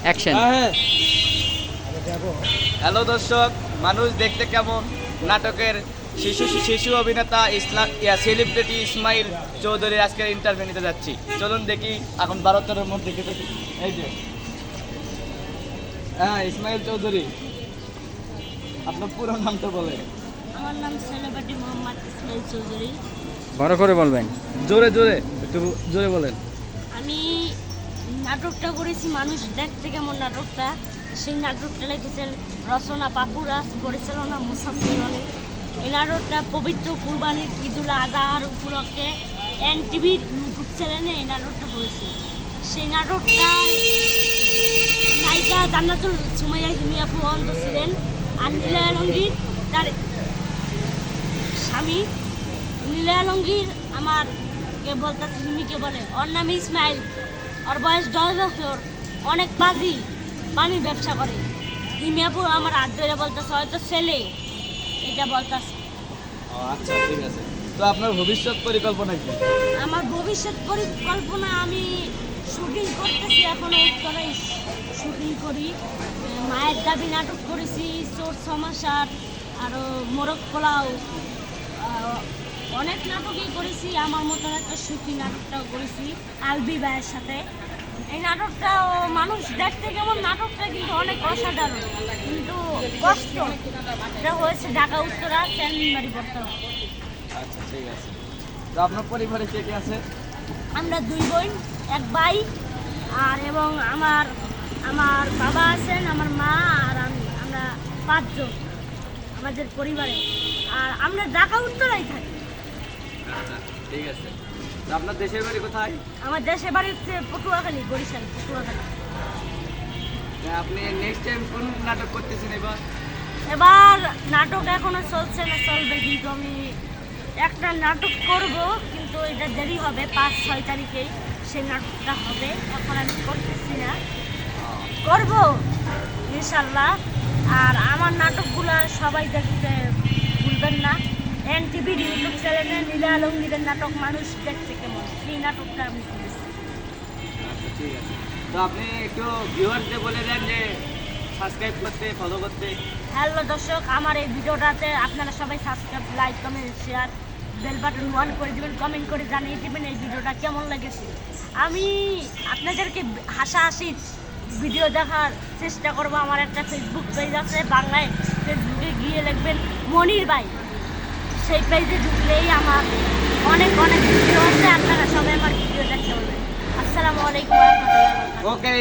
Action. Hello দর্শক, মানুষ দেখতে কেমন নাটকের শিশু অভিনেতা সেলিব্রিটি ইসমাইল চৌধুরীর আজকের ইন্টারভিউ নিতে যাচ্ছি। চলুন দেখি এখন ভারতের মধ্যে দেখি। এই যে ইসমাইল চৌধুরী, আপনার পুরো নামটা বলেন। আমার নাম সেলিব্রিটি মোহাম্মদ ইসমাইল চৌধুরী। বড় করে বলবেন। জোরে জোরে একটু জোরে বলেন। আমি নাটকটা করেছি মানুষ দেখতে কেমন নাটকটা। সেই নাটকটা লিখেছেন রচনা পাপুরাজ, পরিচালনা মুসাফির আলী। এই নাটকটা পবিত্র কুরবানির ঈদুল আজহার উপলক্ষে এনটিভির ইউটিউব চ্যানেলে এই নাটকটা করেছি। সেই নাটকটা নায়িকা জান্নাতুল সুমাইয়া হিমি আপু অন্ত ছিলেন, আর নীলা আলমগীর তার স্বামী। নীলা আলমগীর আমার কে বলতেছে হিমিকে বলে, ওর নাম ইসমাইল, ওর বয়স 10 বছর, অনেক পানি ব্যবসা করে। হিমি আপু আমার হাত ধরে বলতেছে হয়তো ছেলে, এটা বলতেছে। আচ্ছা ঠিক আছে, তো আপনার ভবিষ্যৎ পরিকল্পনা কি? আমার ভবিষ্যৎ পরিকল্পনা, আমি শুটিং করতেছি, এখনো উত্তরায় শুটিং করি। মায়ের দাবি নাটক করেছি, চোর সমাসার, আরও মোরগ পোলাও, অনেক নাটকই করেছি। আমার মতন একটা সুখী নাটকটাও করেছি আলবি ভাইয়ের সাথে। এই নাটকটাও মানুষ দেখতে কেমন নাটকটা কিন্তু অনেক অসাধারণ, কিন্তু কষ্ট। এটা হয়েছে ঢাকা উত্তরা চ্যানবাড়ি বর্তমান। আচ্ছা ঠিক আছে, তো আপনার পরিবারে কে কে আছে? আমরা 2 বোন, 1 ভাই, আর এবং আমার বাবা আছেন, আমার মা আর আমি, আমরা 5 জন আমাদের পরিবারে। আর আমরা ঢাকা উত্তরায় থাকি। আচ্ছা ঠিক আছে, তো আপনার দেশের বাড়ি কোথায়? আমার দেশের বাড়ি হচ্ছে পটুয়াখালী, বরিশাল পটুয়াখালী। আপনি নেক্সট টাইম কোন নাটক করতেছেন এবার? এবার নাটক এখনো চলছে না, চলবে, কিন্তু আমি একটা নাটক করব, কিন্তু এটা দেরি হবে, 5-6 তারিখেই সেই নাটকটা হবে। এখন আমি করতেছি না, করব ইনশাল্লাহ। আর আমার নাটকগুলো সবাই দেখতে ভুলবেন না। এনটিভির ইউটিউব চ্যানেলে নীলা আলমগীরের নাটক মানুষ দেখতে কেমন, সেই নাটকটা আমি করেছি। আচ্ছা ঠিক আছে, তো আপনি একটু ভিউয়ারদের বলে দেন যে সাবস্ক্রাইব করতে, ফলো করতে। হ্যালো দর্শক, আমার এই ভিডিওটাতে আপনারা সবাই subscribe, like, comment, share, bell button on করে দেবেন, কমেন্ট করে জানিয়ে দেবেন এই ভিডিওটা কেমন লেগেছে। আমি আপনাদেরকে হাসাহাসি ভিডিও দেখার চেষ্টা করব। আমার একটা ফেসবুক পেজ আছে বাংলায়, ফেসবুকে গিয়ে লিখবেন মনির ভাই, সেই পেজে ঢুকলেই আমার অনেক ভিডিও আছে, আপনারা সবাই আমার ভিডিও দেখতে পাবেন। আসসালামু আলাইকুম ওয়া রাহমাতুল্লাহি ওয়া বারাকাতুহু। ওকে।